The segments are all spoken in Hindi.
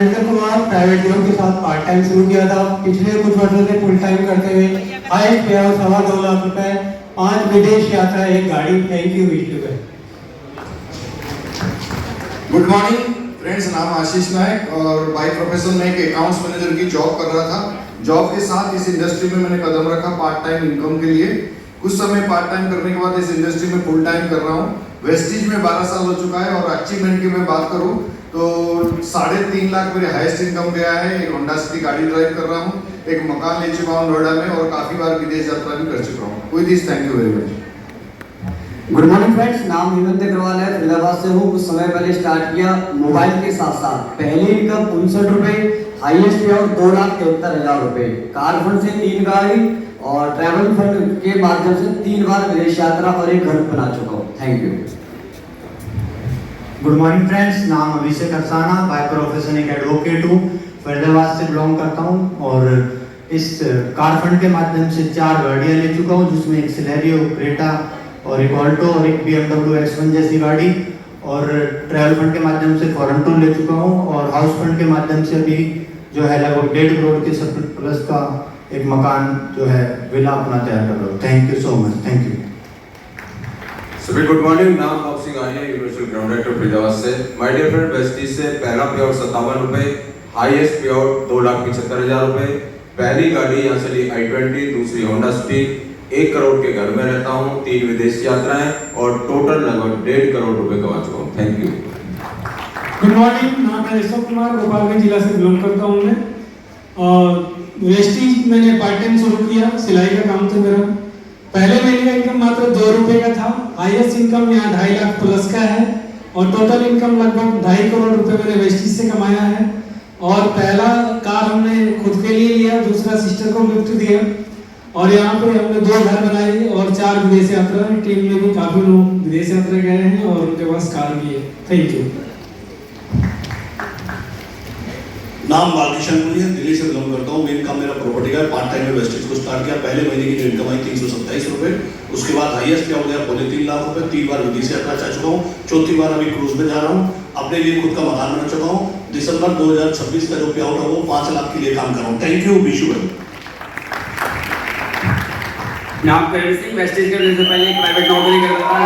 कुमार प्राइवेट जॉब के साथ पार्ट टाइम शुरू किया था। पिछले कुछ वर्षों से फुल टाइम करते हुए हाईएस्ट पे आउट 2.25 लाख रुपए, 5 विदेश यात्रा, एक गाड़ी। थैंक यू विष्णु भाई। गुड मॉर्निंग फ्रेंड्स, नाम आशीष नायक और बाय प्रोफेशन में एक अकाउंट्स मैनेजर की जॉब कर रहा था। जॉब के साथ इस इंडस्ट्री में मैंने कदम रखा पार्ट टाइम इनकम के लिए। कुछ समय पार्ट टाइम करने के बाद इस इंडस्ट्री में फुल टाइम कर रहा हूँ। वेस्टीज में 12 साल हो चुका है और अचीवमेंट की मैं बात करूँ तो 3.5 लाख मेरे हाईएस्ट इनकम गया है। एक होंडा सिटी गाड़ी ड्राइव कर रहा हूँ, एक मकान ले चुका हूँ नोएडा में और काफी बार विदेश यात्रा भी कर चुका हूँ। With this thank you very much. Good morning friends, नाम हेमंत अग्रवाल है, फरीदाबाद से हूँ। कुछ समय पहले स्टार्ट किया मोबाइल के साथ साथ। पहली इनकम 59 रुपए, हाईएस्ट पे आउट 2,73,000 रुपए। कार फंड से 3 गाड़ी और ट्रैवल फंड के माध्यम से 3 बार विदेश यात्रा और एक घर बना चुका हूँ। Thank you. Good morning friends, नाम अभिषेक अफसाना, बाय प्रोफेशन एक एडवोकेट हूँ, फरीदाबाद से बिलोंग करता हूँ और इस कार फंड के माध्यम से 4 गाड़ियाँ ले चुका हूँ, जिसमें एक सिलेरियो, क्रेटा और एक ऑल्टो और एक BMW X1 जैसी गाड़ी। और ट्रैवल फंड के माध्यम से फॉरेन टूर ले चुका हूँ और हाउस फंड के माध्यम से अभी जो है लगभग 1.5 करोड़ के प्लस का एक मकान जो है विला अपना तैयार कर रहा हूँ। Thank you so much. Thank you सभी। गुड मॉर्निंग, नाम of Singh Arya, universal ground director Faridabad से। माय डियर फ्रेंड, वेस्टीज से पहला पे आउट 57 रुपए, हाईएस्ट पे आउट 2,75,000 रुपए। पहली गाड़ी यहाँ से ली i20, दूसरी होंडा सिटी। 1 करोड़ के घर में रहता हूँ, 3 विदेश यात्राएं और टोटल लगभग 1.5 करोड़ रुपए कमा चुका हूँ। Thank you. गुड मॉर्निंग, नाम है ऋषभ कुमार, गोपालगंज जिला से बिलोंग करता हूँ मैं। और वेस्टीज मैंने पार्ट टाइम शुरू किया, सिलाई का काम था मेरा। पहले महीने का इनकम मात्र 2 रुपए का था। हाईएस्ट इनकम यहाँ 2.5 लाख प्लस का है और टोटल इनकम लगभग 2.5 करोड़ रुपए मैंने वेस्टीज से कमाया है। और पहला कार हमने खुद के लिए लिया, दूसरा सिस्टर को गिफ्ट दिया और यहाँ पे हमने 2 घर बनाए और 4 विदेश यात्रा। टीम में भी काफी लोग विदेश यात्रा गए हैं और उनके पास कार भी है। Thank you. नाम बालकिशन है, दिल्ली से बिलोंग करता हूँ। मेन काम मेरा प्रॉपर्टी का। पार्ट टाइम में वेस्टेज को स्टार्ट किया। पहले महीने की जो इनकम आई 327 रुपए, उसके बाद हाईएस्ट क्या हो गया 3.5 लाख रुपए। 3 बार विदेश यात्रा जा चुका हूँ, 4थी बार अभी क्रूज में जा रहा हूँ। अपने लिए खुद का मकान बना चुका हूँ। दिसंबर 2026 का जो पे आउट है वो 5 लाख के लिए काम कर रहा हूँ। थैंक यू विशु भाई। नाम करण सिंह, वेस्टेज करने से पहले एक प्राइवेट नौकरी करता था।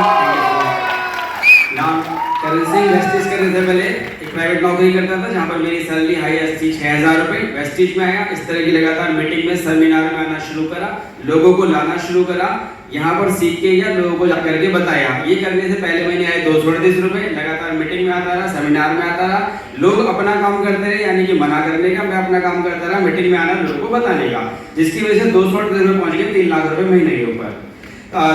नाम करण सिंह, वेस्टेज करने से पहले एक प्राइवेट नौकरी करता था जहाँ पर मेरी सैलरी हाईएस्ट थी 6,000 रुपए। वेस्टेज में आया, इस तरह की लगातार मीटिंग में, सेमिनार में आना शुरू करा, लोगों को लाना शुरू करा, यहाँ पर सीख के या लोगों को करके बताया। ये करने से पहले महीने आए 238 रुपए। लगातार मीटिंग में आता रहा, सेमिनार में आता रहा, लोग अपना काम करते रहे, यानी कि मना करने का, मैं अपना काम करता रहा, मीटिंग में आना, लोगों को बताने का, जिसकी वजह से 238 रुपए पहुंच गए 3 लाख रुपए महीने के ऊपर।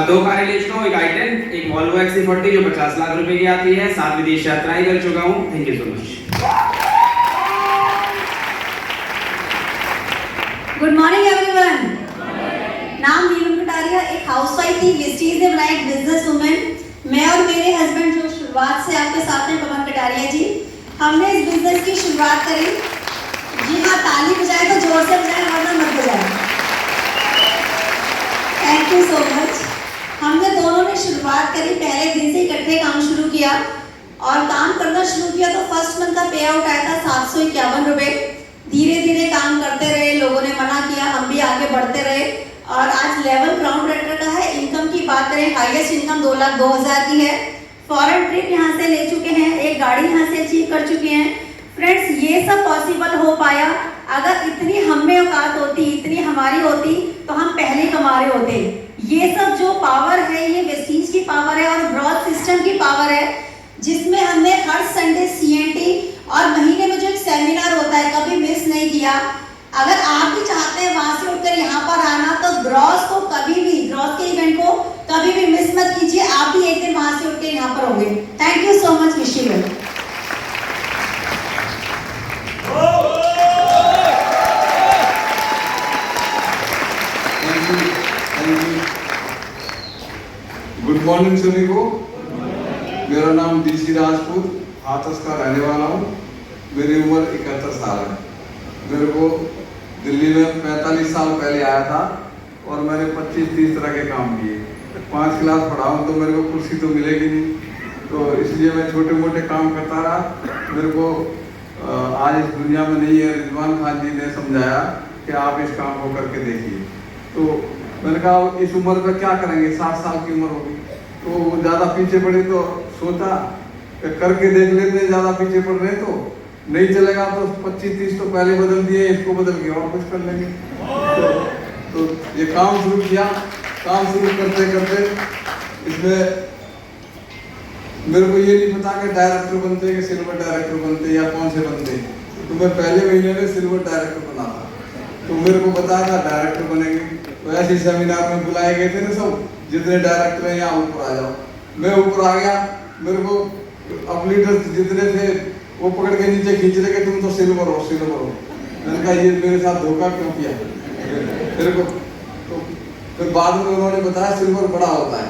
2 कारें ले चुका हूँ, एक i10, एक वॉल्वो XC40 जो 50 लाख रुपए की आती है, 7 विदेश यात्राएं कर चुका हूँ। Thank you so much. Good morning everyone. नाम नीलम कटारिया, एक हाउसवाइफ थी, वेस्टीज ने बनाया एक बिजनेस वुमेन। मैं और मेरे हस्बैंड जो शुरुआत से आपके साथ में पवन कटारिया जी, हमने इस बिजनेस की शुरुआत करी। जी हाँ, ताली बजाए तो जोर से बजाए, वरना मत बजाए। Thank you so much. हमने दोनों ने शुरुआत करी, पहले दिन से इकट्ठे काम शुरू किया और काम करना शुरू किया तो फर्स्ट मंथ का पे आउट आया था 751 रुपए। धीरे धीरे काम करते रहे, लोगों ने मना किया, हम भी आगे बढ़ते रहे और आज लेवल ग्राउंड डायरेक्टर का है। इनकम की बात करें, हाईएस्ट इनकम 2,02,000 की है। फॉरेन ट्रिप यहाँ से ले चुके हैं, एक गाड़ी यहाँ से अचीव कर चुके हैं। फ्रेंड्स, ये सब पॉसिबल हो पाया। अगर इतनी हम में औकात होती, इतनी हमारी होती तो हम पहले कमा रहे होते। ये सब जो पावर है, ये वेस्टीज की पावर है और ब्रॉड सिस्टम की पावर है, जिसमें हमने हर संडे CNT और महीने में जो एक सेमिनार होता है कभी मिस नहीं किया। अगर आप भी चाहते हैं वहां से उठकर यहाँ पर आना तो ग्रॉस को कभी भी, ग्रॉस के इवेंट को कभी भी मिस मत कीजिए। आप भी एक दिन वहां से उठकर यहाँ पर होंगे। थैंक यू सो मच विशी। गुड मॉर्निंग सभी को। मेरा नाम DC राजपूत, हाथरस का रहने वाला हूँ। मेरी उम्र 71 साल है। मेरे को दिल्ली में 45 साल पहले आया था और मैंने 25-30 तरह के काम किए। 5 क्लास पढ़ा हूँ तो मेरे को कुर्सी तो मिलेगी नहीं, तो इसलिए मैं छोटे मोटे काम करता रहा। मेरे को आज इस दुनिया में नहीं है। रिजवान खान जी ने समझाया कि आप इस काम को करके देखिए। तो मैंने कहा इस उम्र में क्या करेंगे, 60 साल की उम्र होगी, तो वो ज़्यादा पीछे पड़े, तो सोचा कि करके देख लेते, ज़्यादा पीछे पड़ रहे तो नहीं चलेगा तो 25-30 तो पहले बदल दिए, इसको बदल के और कुछ कर लेंगे। तो ये काम शुरू किया। काम शुरू करते करते इसमें मेरे को ये नहीं पता कि डायरेक्टर बनते कि सिल्वर डायरेक्टर बनते या कौन से बनते। तो मैं पहले महीने में सिल्वर डायरेक्टर बना था। तो मेरे को बताया था डायरेक्टर बनेंगे, तो ऐसे सेमिनार में बुलाए गए थे ना सब, जितने डायरेक्टर हैं यहाँ ऊपर आ जाओ। मैं ऊपर आ गया, मेरे को अब लीडर जितने थे वो पकड़ के नीचे खींच रहे कि तुम तो सिल्वर हो, सिल्वर हो। मैंने कहा ये मेरे साथ धोखा क्यों किया मेरे को। तो फिर बाद में उन्होंने बताया सिल्वर बड़ा होता है।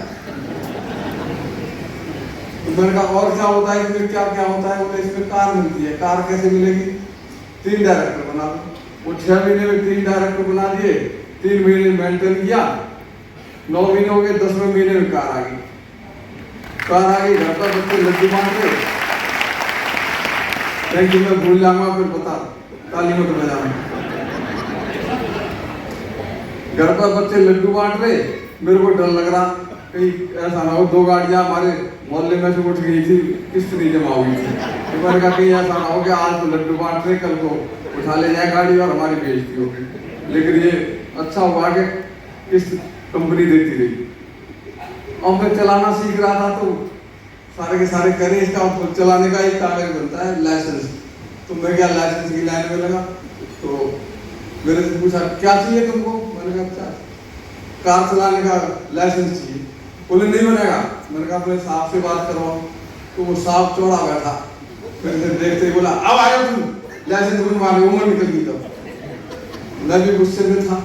तो मैंने कहा और क्या होता है, इसमें क्या क्या होता है। बोले इसमें कार मिलती है। कार कैसे मिलेगी, 3 डायरेक्टर बना दो। वो 6 महीने में 3 डायरेक्टर बना दिए, 3 महीने मेंटेन किया, 9 महीने हो गए, 10वें महीने में कार आ गई। कार आ गई, घर पर बच्चे लड्डू बांट रहे। थैंक यू, मैं भूल जाऊंगा फिर बता, ताली मत बजाना। घर पर बच्चे लड्डू बांट रहे, मेरे को डर लग रहा कहीं ऐसा ना हो 2 गाड़ियां हमारे मोहल्ले में से उठ गई थी, किस्त नहीं जमा हुई थी। तो मैंने कहा कहीं ऐसा ना हो कि आज तो लड्डू बांट रहे, कल को उठा ले जाए गाड़ी और हमारी बेइज्जती होगी। लेकिन ये अच्छा हुआ कि किस्त कंपनी देती रही। अब मैं चलाना सीख रहा था तो सारे के सारे कह रहे इसका चलाने का एक कागज बनता है लाइसेंस। तो मैं क्या लाइसेंस की लाइन में लगा। तो मेरे से पूछा क्या चाहिए तुमको। मैंने कहा अच्छा कार चलाने का लाइसेंस चाहिए। बोले नहीं बनेगा। मैंने कहा अपने साहब से बात करवाओ। तो वो साहब चौड़ा बैठा, मेरे से देखते ही बोला अब आयो तुम लाइसेंस बनवा रहे, उम्र निकल गई। तब मैं भी गुस्से में था,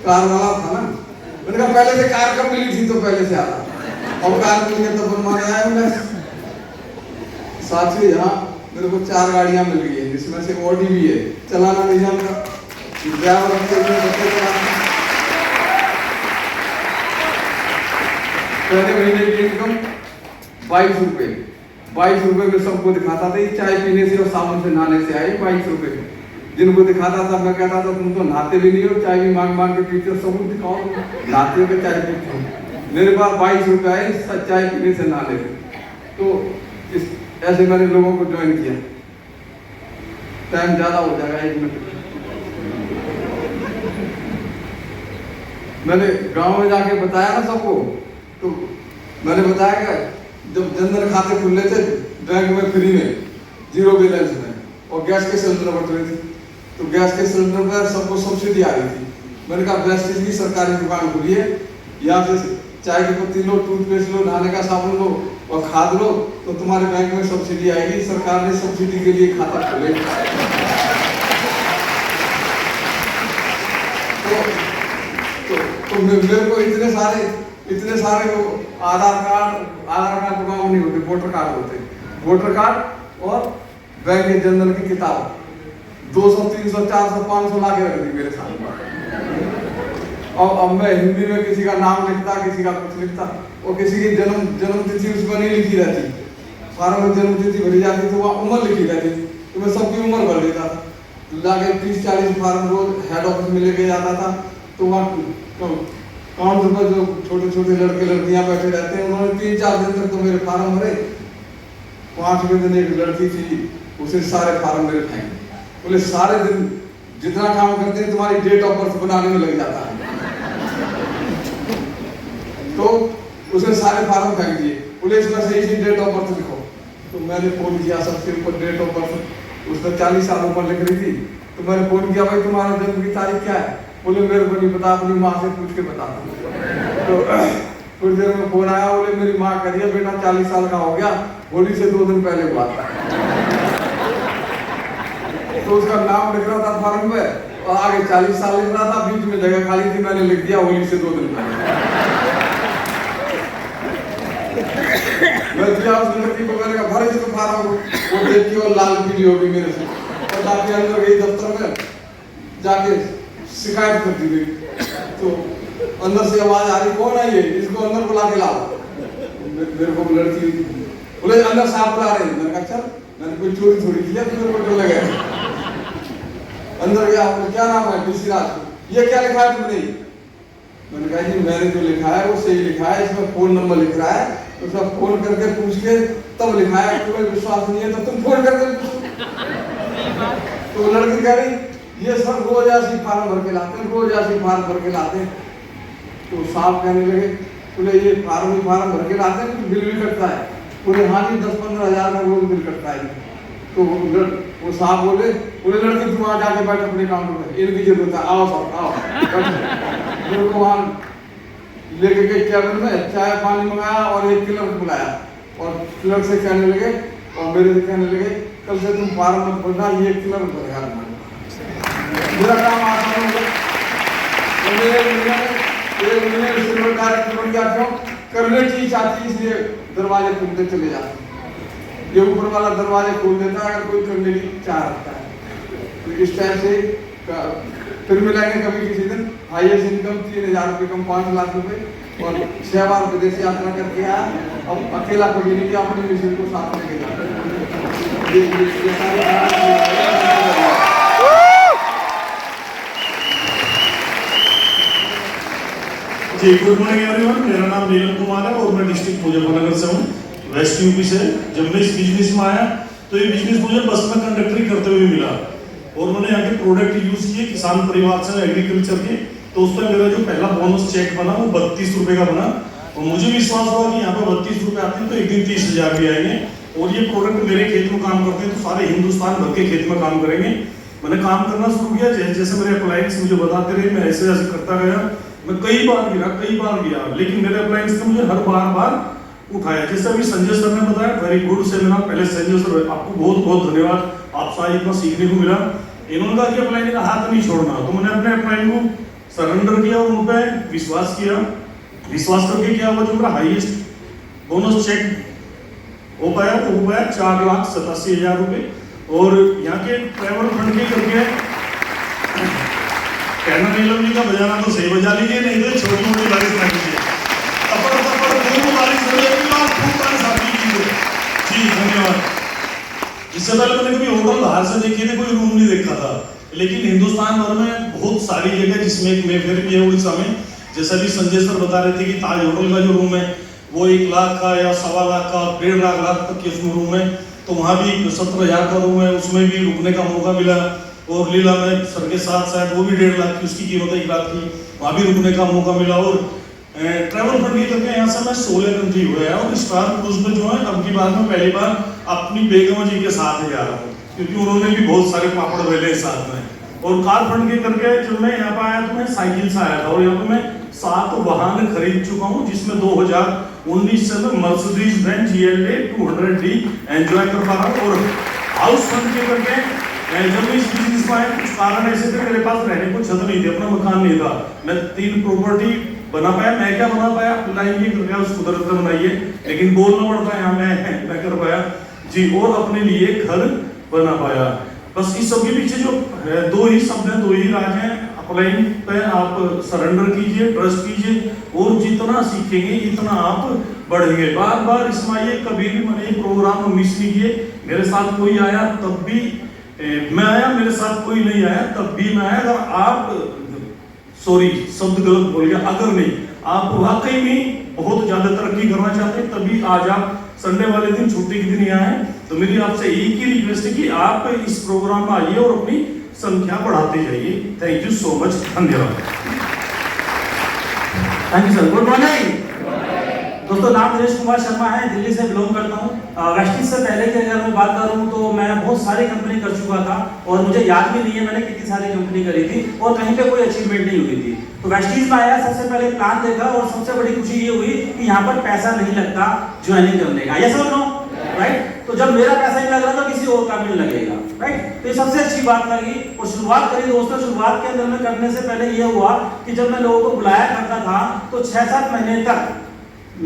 कार वाला था ना। मैंने कहा पहले से कार कब मिली थी तो पहले से आता, अब कार मिल गई तो बनवाने आया हूँ। साथ ही यहाँ मेरे को 4 गाड़ियां मिल गई है, जिसमें से ऑडी भी है। चलाना नहीं जानता, ड्राइवर पहले महीने की इनकम 22 रुपए। 22 रुपए में सबको दिखाता था, चाय पीने से और साबुन से नहाने से आए 22 रुपए। जिनको दिखाता था मैं कहता था तुम तो नहाते भी नहीं हो, चाय भी मांग मांग के पीते हो, सबूत दिखाओ नहाते हो कि चाय पीते हो। मेरे पास 22 रुपए आए चाय पीने से नहाने से। तो इस ऐसे मैंने लोगों को ज्वाइन किया। टाइम ज्यादा हो जाएगा, 1 मिनट। मैंने गांव में जाके बताया ना सबको। तो मैंने बताया कि जब जनधन खाते खुले थे बैंक में फ्री में, 0 बैलेंस में, और गैस के सिलेंडर बढ़ रहे थे, तो गैस के सिलेंडर पर सबको सब्सिडी आ रही थी। मैंने कहा वेस्टेज की सरकारी दुकान खुली है, यहाँ से चाय की पत्ती लो, टूथपेस्ट लो, नहाने का साबुन लो और खाद लो, तो तुम्हारे बैंक में सब्सिडी आएगी। सरकार ने सब्सिडी के लिए खाता खोले। तो मेरे को इतने सारे आधार कार्ड बनाओ नहीं होते, वोटर कार्ड होते। वोटर कार्ड और बैंक के जनधन की किताब 200, 300, 400, 500 ला के रख दी मेरे साथ। और अब मैं हिंदी में किसी का नाम लिखता, किसी का कुछ लिखता, और किसी की जन्म तिथि उसमें नहीं लिखी रहती। फार्म में जन्म तिथि भरी जाती तो वहाँ उम्र लिखी रहती, तो मैं सबकी उम्र भर देता था। लाके 30-40 फार्म रोज हेड ऑफिस में लेके जाता था। तो वहाँ काउंटर पर जो छोटे छोटे लड़के लड़कियां बैठे रहते हैं, उन्होंने 3-4 दिन तक तो मेरे फार्म भरे। 5वें दिन एक लड़की थी, उसे सारे फार्म मेरे फेंके। बोले सारे दिन जितना काम करते हैं तुम्हारी डेट ऑफ बर्थ बनाने में लग जाता है। तो उसने सारे फार्म फेंक दिए। बोले इसमें से इसी डेट ऑफ बर्थ लिखो। तो मैंने फोन किया सबसे ऊपर डेट ऑफ बर्थ, उसने 40 साल ऊपर लिख रही थी। तो मैंने फोन किया भाई तुम्हारा जन्म की तारीख क्या है। बोले मेरे को नहीं पता, अपनी माँ से पूछ के बता दो। तो कुछ देर में फोन आया, बोले मेरी माँ कह रही है बेटा 40 साल का हो गया, होली से 2 दिन पहले हुआ था। तो उसका नाम लिख रहा था फॉर्म में और आगे 40 साल लिख रहा था, बीच में जगह खाली थी, मैंने लिख दिया होली से 2 दिन पहले। मैं दिया उस लड़की को, मैंने कहा भर इसको फार्म को। वो देखी और लाल पीली हो गई मेरे से, और जाके अंदर गई दफ्तर में, जाके शिकायत कर दी गई। तो अंदर से आवाज आ रही कौन है ये, इसको अंदर बुला के लाओ। मेरे को लड़की बोले अंदर साहब बुला रहे हैं। मैंने कहा चल मैंने कोई चोरी थोड़ी किया, मेरे को डर लगा। अंदर गया, क्या नाम है? डीसी राजपूत। ये क्या लिखा है तुमने? मैंने कहा जी मैंने जो लिखा है वो सही लिखा है, इसमें फोन नंबर लिख रहा है, तो सब फोन करके पूछ के तब लिखा है। तुम्हें विश्वास नहीं है तो तुम फोन करके पूछो। तो लड़की कह रही ये सब रोज ऐसी फार्म भर के लाते हैं, रोज ऐसी फार्म भर के लाते हैं। तो साहब कहने लगे बोले ये फार्म भर के लाते हैं, बिल भी कटता है। बोले हाँ जी 10-15 हज़ार का रोज बिल कटता है। तो वो साहब बोले लड़की तुम वहाँ जाके बैठ अपने काउंटर में, इनकी जरूरत है, आओ साहब आओ। मेरे को वहाँ लेके गए कैबिन में, चाय पानी मंगाया और एक क्लर्क बुलाया और क्लर्क से कहने लगे और मेरे से कहने लगे कल से तुम फार्म मत भरना, ये क्लर्क भरेगा मेरा काम आसान हो गया। सिल्वर डायरेक्टर बन गया। क्यों? करने की चाहती इसलिए दरवाजे खुलते चले जाते। ये ऊपर वाला दरवाजे खोल देता है अगर कोई करने की चाह रखता है। तो इस टाइप से फिर मिलाएंगे कभी किसी दिन। हाईएस्ट इनकम 3,000 रुपये कम 5 लाख रुपए और 6 बार विदेश यात्रा करके आया। अब अकेला कभी नहीं किया, अपने मिशन को साथ लेके जाता। जी गुड मॉर्निंग एवरीवन, मेरा नाम नीलम कुमार है और मैं डिस्ट्रिक्ट मुजफ्फरनगर से हूँ, वेस्ट यूपी से। जब मैं इस बिजनेस में आया तो ये बिजनेस मुझे बस में कंडक्टरी करते हुए मिला और मैंने यहाँ के प्रोडक्ट यूज किए किसान परिवार से, एग्रीकल्चर के। तो उस पर मेरा जो पहला बोनस चेक बना वो 32 रुपए का बना और मुझे विश्वास हुआ कि यहाँ पे 32 रुपए आते हैं तो एक दिन 30,000 भी आएंगे और ये प्रोडक्ट मेरे खेत में काम करते हैं तो सारे हिंदुस्तान भर के खेत में काम करेंगे। मैंने काम करना शुरू किया, जैसे मेरे अप्लायंस मुझे बताते रहे मैं ऐसे ऐसे करता गया। मैं कई बार गिरा लेकिन मेरे अप्लायंस ने मुझे हर बार उठाया। जैसे अभी संजय सर ने बताया, वेरी गुड सेमिनार। पहले संजय सर आपको बहुत बहुत धन्यवाद, आपसे आज इतना सीखने को मिला। इन्होंने कहा कि अप्लायन का हाथ नहीं छोड़ना, तो मैंने अपने अप्लायन को सरेंडर किया और उन पर विश्वास किया। विश्वास करके क्या हुआ, जो मेरा हाईएस्ट बोनस चेक हो पाया वो हो पाया 4,87,000 रुपये। और यहाँ के ट्रैवल फंड के करके कहना नीलम जी का बजाना तो सही बजा लीजिए, नहीं तो छोटी मोटी बारिश ना कीजिए। जी धन्यवाद। इससे पहले मैंने कभी होटल बाहर से देखे थे, कोई रूम नहीं देखा था, लेकिन हिंदुस्तान भर में बहुत सारी जगह जिसमें एक मेफेयर भी है उड़ीसा में। जैसा भी संजय सर बता रहे थे कि ताज होटल का जो रूम है वो 1 लाख का या 1.25 लाख का 1.5 लाख तक के उसमें रूम है। तो वहाँ भी 17,000 का रूम है, उसमें भी रुकने का मौका मिला। और लीला में सर के साथ शायद वो भी 1.5 लाख की, उसकी कीमत 1 लाख की, वहाँ भी रुकने का मौका मिला। और ट्रैवल फंड करके यहाँ से मैं 16 कंट्री हुआ है और स्टार क्रूज में जो है अब की बार में पहली बार अपनी बेगम जी के साथ ही जा रहा हूँ, क्योंकि उन्होंने भी बहुत सारे पापड़ बेले साथ में। और कार फंड के करके जब मैं यहाँ पर आया तो मैं साइकिल से आया था और यहाँ पर मैं 7 वाहन खरीद चुका हूँ, जिसमें 2019 से मैं Mercedes Benz GLA 200D enjoy कर पा रहा हूँ। और हाउस फंड के करके जब मैं इस बिजनेस में आया कुछ कारण ऐसे थे, मेरे पास रहने को छत नहीं थी, अपना मकान नहीं था। मैं 3 प्रॉपर्टी बना पाया। मैं क्या बना पाया, लाइए कर गया, उस कुदरत ने बनाइए, लेकिन बोलना पड़ता है यहाँ मैं कर पाया जी। और अपने लिए घर बना पाया। बस इस सब के पीछे जो 2 ही शब्द हैं, 2 ही राज हैं। अप्लाइन पे आप सरेंडर कीजिए, ट्रस्ट कीजिए और जितना सीखेंगे इतना आप बढ़ेंगे। बार इसमें आइए, कभी भी मैंने प्रोग्राम मिस नहीं किए। मेरे साथ कोई आया तब भी मैं आया, मेरे साथ कोई नहीं आया तब भी मैं आया। अगर आप सॉरी शब्द गलत बोल गया, अगर नहीं आप वाकई में बहुत ज्यादा तरक्की करना चाहते हैं तभी आज आप संडे वाले दिन छुट्टी के दिन यहाँ आए। तो मेरी आपसे एक ही रिक्वेस्ट है कि आप इस प्रोग्राम में आइए और अपनी संख्या बढ़ाते जाइए। थैंक यू सो मच, धन्यवाद। Thank you sir. Good morning दोस्तों, नाम दिनेश कुमार शर्मा है, दिल्ली से बिलोंग करता हूँ। वेस्टिज से पहले की अगर मैं बात करूँ तो मैं बहुत सारी कंपनी कर चुका था और मुझे याद भी नहीं है मैंने कितनी सारी कंपनी करी थी और कहीं पे कोई अचीवमेंट नहीं हुई थी। तो वेस्टिज में आया, सबसे पहले प्लान देखा और सबसे बड़ी खुशी ये हुई कि यहाँ पर पैसा नहीं लगता ज्वाइनिंग करने का। यस और नो, राइट? तो जब मेरा पैसा नहीं लग रहा तो किसी और का भी लगेगा, राइट? तो ये सबसे अच्छी बात लगी और शुरुआत करी दोस्तों। शुरुआत के अंदर में करने से पहले ये हुआ कि जब मैं लोगों को बुलाया करता था तो 6-7 महीने तक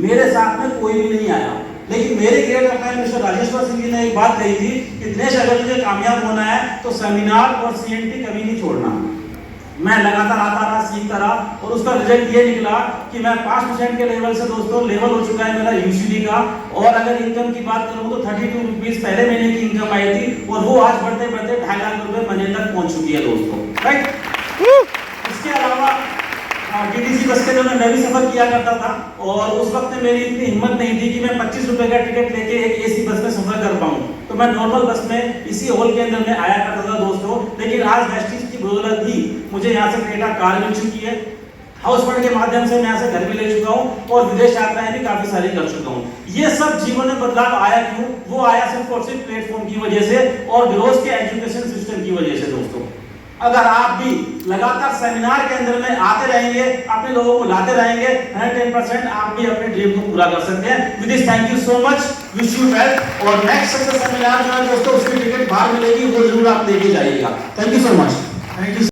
मेरे साथ में कोई भी नहीं आया, लेकिन मेरे ग्रेट अप्लाइन मिस्टर राजेश्वर सिंह जी ने एक बात कही थी कि दिनेश अगर तुझे कामयाब होना है तो सेमिनार और CNT कभी नहीं छोड़ना। मैं लगातार आता रहा, सीखता रहा और उसका रिजल्ट ये निकला कि मैं 5% के लेवल से दोस्तों लेवल हो चुका है मेरा यूसीडी का। और अगर इनकम की बात करूं तो 32 रुपीज पहले महीने की इनकम आई थी और वो आज बढ़ते बढ़ते 2.5 लाख रुपए महीने तक पहुंच चुकी है दोस्तों, राइट। इसके अलावा टीटीसी बस के में मैं भी सफर किया करता था और उस वक्त में मेरी इतनी हिम्मत नहीं थी कि मैं 25 रुपए का टिकट लेके एक एसी बस में सफर कर पाऊं, तो मैं नॉर्मल बस में इसी हॉल के अंदर में आया करता था दोस्तों। लेकिन आज वेस्टीज की बदौलत ही मुझे यहाँ से क्रेटा कार मिल चुकी है, हाउस फंड के माध्यम से मैं यहाँ से घर भी ले चुका हूँ और विदेश यात्राएं भी काफी सारी कर चुका हूँ। ये सब जीवन में बदलाव आया क्यों? वो आया सिर्फ और सिर्फ प्लेटफॉर्म की वजह से और ग्रोथ के एजुकेशन सिस्टम की वजह से दोस्तों। अगर आप भी लगातार सेमिनार के अंदर में आते रहेंगे, अपने लोगों को लाते रहेंगे, 110% आप भी अपने ड्रीम को पूरा कर सकते हैं। With this thank you so much, wish you well. और नेक्स्ट सक्सेस सेमिनार जो है दोस्तों उसकी टिकट बाहर मिलेगी, वो जरूर आप लेके जाइएगा। Thank you so much. Thank you.